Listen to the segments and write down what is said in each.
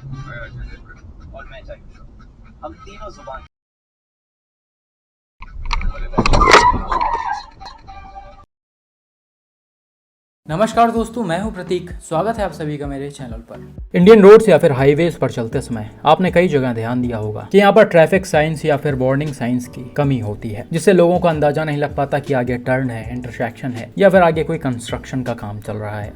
और मैं चाहिए हम तीनों जुबान। नमस्कार दोस्तों, मैं हूं प्रतीक। स्वागत है आप सभी का मेरे चैनल पर। इंडियन रोड्स या फिर हाईवेज पर चलते समय आपने कई जगह ध्यान दिया होगा कि यहाँ पर ट्रैफिक साइंस या फिर वार्निंग साइंस की कमी होती है, जिससे लोगों को अंदाजा नहीं लग पाता कि आगे टर्न है, इंटरसेक्शन है या फिर आगे कोई कंस्ट्रक्शन का काम चल रहा है।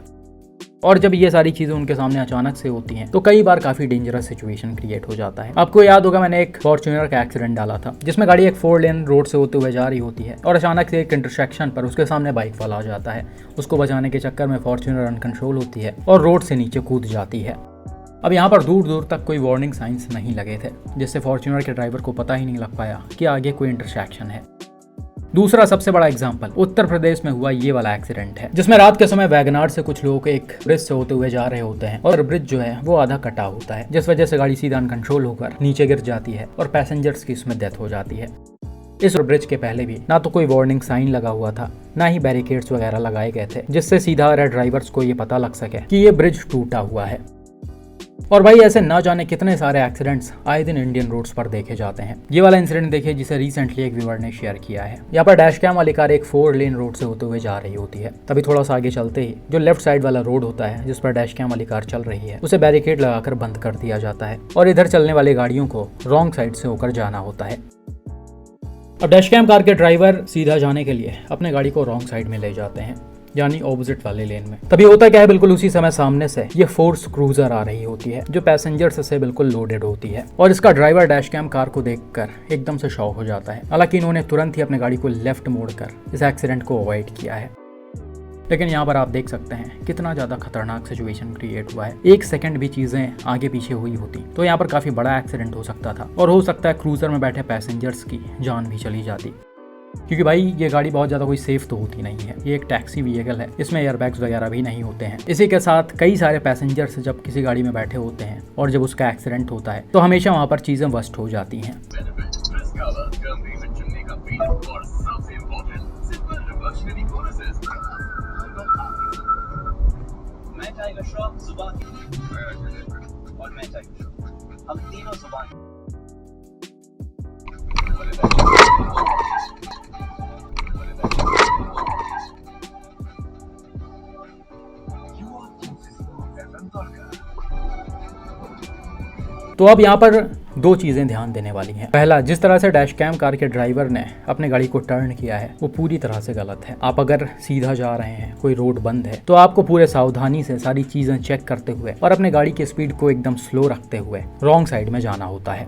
और जब ये सारी चीज़ें उनके सामने अचानक से होती हैं तो कई बार काफ़ी डेंजरस सिचुएशन क्रिएट हो जाता है। आपको याद होगा, मैंने एक फॉर्च्यूनर का एक्सीडेंट डाला था जिसमें गाड़ी एक 4 लेन रोड से होते हुए जा रही होती है और अचानक से एक इंटरसेक्शन पर उसके सामने बाइक वाला आ जाता है। उसको बचाने के चक्कर में फॉर्च्यूनर अनकंट्रोल होती है और रोड से नीचे कूद जाती है। अब यहाँ पर दूर दूर तक कोई वार्निंग साइंस नहीं लगे थे, जिससे फॉर्च्यूनर के ड्राइवर को पता ही नहीं लग पाया कि आगे कोई इंटरसेक्शन है। दूसरा सबसे बड़ा एग्जाम्पल उत्तर प्रदेश में हुआ ये वाला एक्सीडेंट है, जिसमें रात के समय वैगनार से कुछ लोग एक ब्रिज से होते हुए जा रहे होते हैं और ब्रिज जो है वो आधा कटा होता है, जिस वजह से गाड़ी सीधा अनकंट्रोल होकर नीचे गिर जाती है और पैसेंजर्स की इसमें डेथ हो जाती है। इस ब्रिज के पहले भी ना तो कोई वार्निंग साइन लगा हुआ था, ना ही बैरिकेड्स वगैरह लगाए गए थे, जिससे सीधा ड्राइवर्स को ये पता लग सके कि ये ब्रिज टूटा हुआ है। और भाई ऐसे ना जाने कितने सारे एक्सीडेंट्स आए दिन इंडियन रोड्स पर देखे जाते हैं। ये वाला इंसिडेंट देखिए जिसे रिसेंटली एक व्यूअर ने शेयर किया है। यहाँ पर डैश कैम वाली कार एक 4 लेन रोड से होते हुए जा रही होती है। तभी थोड़ा सा आगे चलते ही जो लेफ्ट साइड वाला रोड होता है जिस पर डैश कैम वाली कार चल रही है, उसे बैरिकेड लगाकर बंद कर दिया जाता है और इधर चलने वाली गाड़ियों को रॉन्ग साइड से होकर जाना होता है। अब डैश कैम कार के ड्राइवर सीधा जाने के लिए अपने गाड़ी को रॉन्ग साइड में ले जाते हैं, यानी ऑपोजिट वाले लेन में। तभी होता क्या है, बिल्कुल उसी समय सामने से ये फोर्स क्रूजर आ रही होती है जो पैसेंजर्स से बिल्कुल लोडेड होती है और इसका ड्राइवर डैश कैम कार को देखकर एकदम से शॉक हो जाता है। हालांकि इन्होंने तुरंत ही अपनी गाड़ी को लेफ्ट मोड़कर इस एक्सीडेंट को अवॉइड किया है। लेकिन यहाँ पर आप देख सकते हैं कितना ज़्यादा खतरनाक सिचुएशन क्रिएट हुआ है। एक सेकंड भी चीज़ें आगे पीछे हुई होती तो यहाँ पर काफ़ी बड़ा एक्सीडेंट हो सकता था और हो सकता है क्रूजर में बैठे पैसेंजर्स की जान भी चली जाती, क्योंकि भाई ये गाड़ी बहुत ज़्यादा कोई सेफ तो होती नहीं है। ये एक टैक्सी व्हीकल है, इसमें एयरबैग्स वगैरह भी नहीं होते हैं। इसी के साथ कई सारे पैसेंजर्स जब किसी गाड़ी में बैठे होते हैं और जब उसका एक्सीडेंट होता है तो हमेशा वहाँ पर चीज़ें वर्स्ट हो जाती हैं। मैं टाइगर श्रॉफ जुबान और मैं टाइगर श्रॉफ हम तीनों जुबान। तो अब यहाँ पर दो चीज़ें ध्यान देने वाली हैं। पहला, जिस तरह से डैश कैम कार के ड्राइवर ने अपने गाड़ी को टर्न किया है वो पूरी तरह से गलत है। आप अगर सीधा जा रहे हैं, कोई रोड बंद है, तो आपको पूरे सावधानी से सारी चीज़ें चेक करते हुए और अपने गाड़ी की स्पीड को एकदम स्लो रखते हुए रॉन्ग साइड में जाना होता है।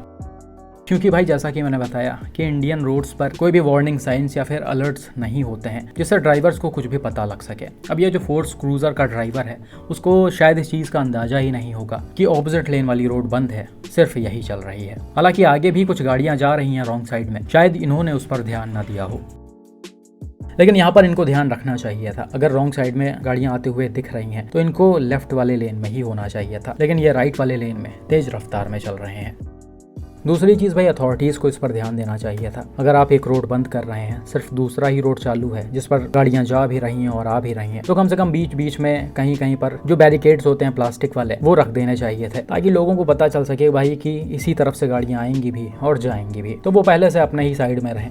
क्योंकि भाई जैसा कि मैंने बताया कि इंडियन रोड्स पर कोई भी वार्निंग साइंस या फिर अलर्ट्स नहीं होते हैं जिससे ड्राइवर्स को कुछ भी पता लग सके। अब ये जो फोर्स क्रूजर का ड्राइवर है उसको शायद इस चीज़ का अंदाजा ही नहीं होगा कि ऑपोजिट लेन वाली रोड बंद है, सिर्फ यही चल रही है। हालांकि आगे भी कुछ गाड़ियां जा रही हैं रॉन्ग साइड में, शायद इन्होंने उस पर ध्यान न दिया हो। लेकिन यहाँ पर इनको ध्यान रखना चाहिए था। अगर रॉन्ग साइड में गाड़ियां आते हुए दिख रही हैं तो इनको लेफ्ट वाले लेन में ही होना चाहिए था, लेकिन ये राइट वाले लेन में तेज रफ्तार में चल रहे हैं। दूसरी चीज़ भाई, अथॉरिटीज़ को इस पर ध्यान देना चाहिए था। अगर आप एक रोड बंद कर रहे हैं, सिर्फ दूसरा ही रोड चालू है जिस पर गाड़ियां जा भी रही हैं और आ भी रही हैं, तो कम से कम बीच बीच में कहीं कहीं पर जो बैरिकेड्स होते हैं प्लास्टिक वाले वो रख देने चाहिए थे, ताकि लोगों को पता चल सके भाई कि इसी तरफ से गाड़ियाँ आएंगी भी और जाएंगी भी, तो वो पहले से अपने ही साइड में रहें।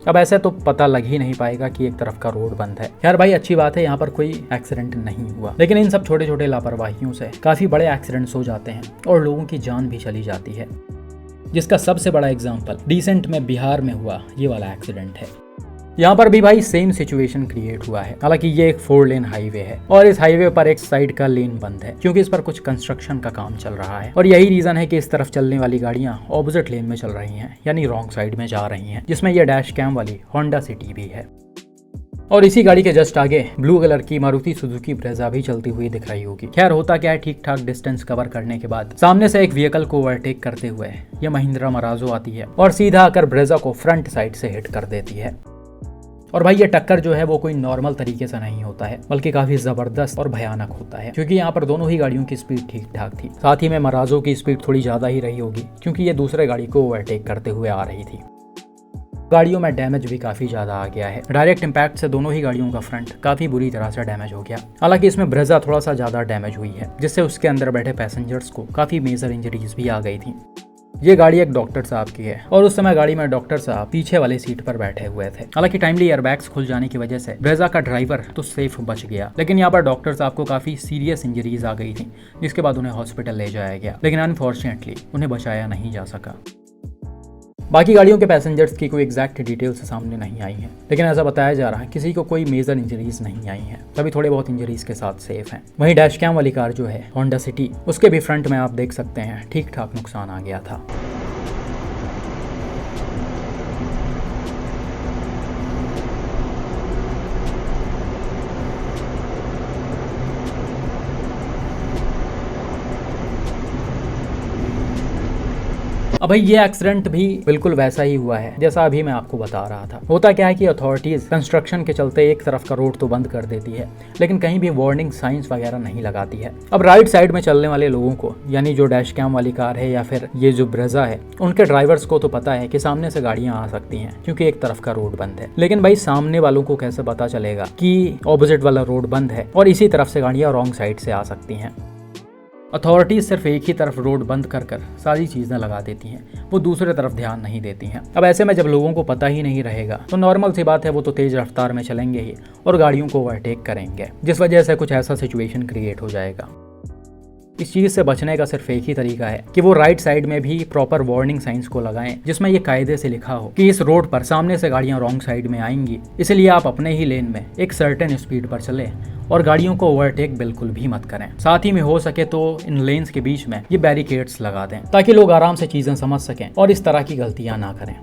अब ऐसे तो पता लग ही नहीं पाएगा कि एक तरफ का रोड बंद है। यार भाई अच्छी बात है, यहाँ पर कोई एक्सीडेंट नहीं हुआ, लेकिन इन सब छोटे छोटे लापरवाहियों से काफ़ी बड़े एक्सीडेंट्स हो जाते हैं और लोगों की जान भी चली जाती है, जिसका सबसे बड़ा एग्जाम्पल रिसेंट में बिहार में हुआ ये वाला एक्सीडेंट है। यहाँ पर भी भाई सेम सिचुएशन क्रिएट हुआ है। हालांकि ये एक 4 लेन हाईवे है और इस हाईवे पर एक साइड का लेन बंद है क्योंकि इस पर कुछ कंस्ट्रक्शन का काम चल रहा है और यही रीजन है कि इस तरफ चलने वाली गाड़ियां ऑपोजिट लेन में चल रही हैं, यानी रॉन्ग साइड में जा रही हैं, जिसमें ये डैश कैम वाली होंडा सिटी भी है। और इसी गाड़ी के जस्ट आगे ब्लू कलर की मारुति सुजुकी ब्रेजा भी चलती हुई दिख रही होगी। खैर होता क्या है, ठीक ठाक डिस्टेंस कवर करने के बाद सामने से एक व्हीकल को ओवरटेक करते हुए ये महिंद्रा मराजो आती है और सीधा आकर ब्रेजा को फ्रंट साइड से हिट कर देती है। और भाई ये टक्कर जो है वो कोई नॉर्मल तरीके से नहीं होता है, बल्कि काफी जबरदस्त और भयानक होता है, क्योंकि यहाँ पर दोनों ही गाड़ियों की स्पीड ठीक ठाक थी। साथ ही में मराजो की स्पीड थोड़ी ज्यादा ही रही होगी क्योंकि ये दूसरे गाड़ी को ओवरटेक करते हुए आ रही थी। गाड़ियों में डैमेज भी काफी ज्यादा आ गया है। डायरेक्ट इम्पैक्ट से दोनों ही गाड़ियों का फ्रंट काफी बुरी तरह से डैमेज हो गया। हालांकि इसमें ब्रेजा थोड़ा सा ज्यादा डैमेज हुई है, जिससे उसके अंदर बैठे पैसेंजर्स को काफी मेजर इंजरीज भी आ गई थी। ये गाड़ी एक डॉक्टर साहब की है और उस समय गाड़ी में डॉक्टर साहब पीछे वाली सीट पर बैठे हुए थे। हालांकि टाइमली एयरबैग्स खुल जाने की वजह से ब्रेजा का ड्राइवर तो सेफ बच गया, लेकिन यहाँ पर डॉक्टर साहब को काफी सीरियस इंजरीज आ गई थी, जिसके बाद उन्हें हॉस्पिटल ले जाया गया, लेकिन अनफॉर्चुनेटली उन्हें बचाया नहीं जा सका। बाकी गाड़ियों के पैसेंजर्स की कोई एग्जैक्ट डिटेल्स सामने नहीं आई हैं, लेकिन ऐसा बताया जा रहा है किसी को कोई मेजर इंजरीज नहीं आई हैं, सभी थोड़े बहुत इंजरीज के साथ सेफ हैं। वहीं डैश कैम वाली कार जो है होंडा सिटी, उसके भी फ्रंट में आप देख सकते हैं ठीक ठाक नुकसान आ गया था। अब भाई ये एक्सीडेंट भी बिल्कुल वैसा ही हुआ है जैसा अभी मैं आपको बता रहा था। होता क्या है कि अथॉरिटीज कंस्ट्रक्शन के चलते एक तरफ का रोड तो बंद कर देती है, लेकिन कहीं भी वार्निंग साइंस वगैरह नहीं लगाती है। अब राइट साइड में चलने वाले लोगों को, यानी जो डैश कैम वाली कार है या फिर ये जो ब्रेजा है, उनके ड्राइवर्स को तो पता है कि सामने से गाड़ियां आ सकती हैं क्योंकि एक तरफ का रोड बंद है। लेकिन भाई सामने वालों को कैसे पता चलेगा कि ऑपोजिट वाला रोड बंद है और इसी तरफ से गाड़ियां रॉन्ग साइड से आ सकती हैं। अथॉरिटीज सिर्फ एक ही तरफ रोड बंद कर सारी चीजें लगा देती हैं, वो दूसरे तरफ ध्यान नहीं देती हैं। अब ऐसे में जब लोगों को पता ही नहीं रहेगा तो नॉर्मल सी बात है, वो तो तेज रफ्तार में चलेंगे ही और गाड़ियों को ओवरटेक करेंगे, जिस वजह से कुछ ऐसा सिचुएशन क्रिएट हो जाएगा। इस चीज से बचने का सिर्फ एक ही तरीका है कि वो राइट साइड में भी प्रॉपर वार्निंग साइंस को लगाएं, जिसमें ये कायदे से लिखा हो कि इस रोड पर सामने से गाड़ियां रॉन्ग साइड में आएंगी, इसलिए आप अपने ही लेन में एक सर्टेन स्पीड पर चलें और गाड़ियों को ओवरटेक बिल्कुल भी मत करें। साथ ही में हो सके तो इन लेन्स के बीच में ये बैरिकेड्स लगा दें ताकि लोग आराम से चीजें समझ सकें और इस तरह की गलतियां ना करें।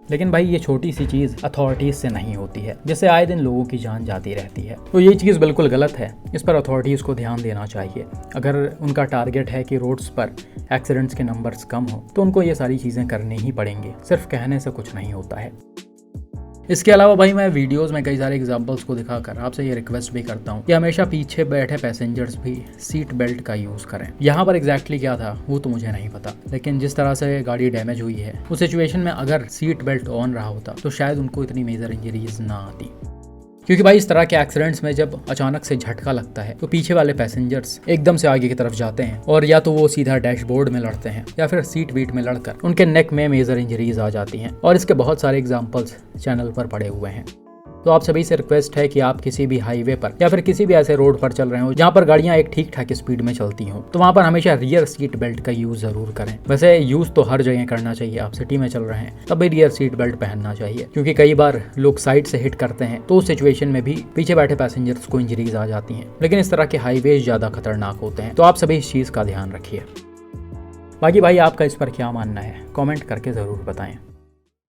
लेकिन भाई ये छोटी सी चीज़ अथॉरिटीज़ से नहीं होती है, जिससे आए दिन लोगों की जान जाती रहती है, तो ये चीज़ बिल्कुल गलत है। इस पर अथॉरिटीज़ को ध्यान देना चाहिए। अगर उनका टारगेट है कि रोड्स पर एक्सीडेंट्स के नंबर्स कम हो तो उनको ये सारी चीज़ें करनी ही पड़ेंगी, सिर्फ कहने से कुछ नहीं होता है। इसके अलावा भाई मैं वीडियोस में कई सारे एग्जांपल्स को दिखाकर आपसे ये रिक्वेस्ट भी करता हूँ कि हमेशा पीछे बैठे पैसेंजर्स भी सीट बेल्ट का यूज़ करें। यहाँ पर एग्जैक्टली क्या था वो तो मुझे नहीं पता, लेकिन जिस तरह से गाड़ी डैमेज हुई है उस सिचुएशन में अगर सीट बेल्ट ऑन रहा होता तो शायद उनको इतनी मेजर इंजरीज ना आती। क्योंकि भाई इस तरह के एक्सीडेंट्स में जब अचानक से झटका लगता है तो पीछे वाले पैसेंजर्स एकदम से आगे की तरफ जाते हैं और या तो वो सीधा डैशबोर्ड में लड़ते हैं या फिर सीट बीट में लड़कर उनके नेक में मेजर इंजरीज आ जाती हैं, और इसके बहुत सारे एग्जांपल्स चैनल पर पड़े हुए हैं। तो आप सभी से रिक्वेस्ट है कि आप किसी भी हाईवे पर या फिर किसी भी ऐसे रोड पर चल रहे हो जहाँ पर गाड़ियाँ एक ठीक ठाक स्पीड में चलती हों, तो वहाँ पर हमेशा रियर सीट बेल्ट का यूज़ ज़रूर करें। वैसे यूज़ तो हर जगह करना चाहिए, आप सिटी में चल रहे हैं तब भी रियर सीट बेल्ट पहनना चाहिए, क्योंकि कई बार लोग साइड से हिट करते हैं तो उस सिचुएशन में भी पीछे बैठे पैसेंजर्स को इंजरीज आ जाती हैं। लेकिन इस तरह के हाईवे ज़्यादा खतरनाक होते हैं, तो आप सभी इस चीज़ का ध्यान रखिए। बाकी भाई आपका इस पर क्या मानना है कमेंट करके ज़रूर बताएं।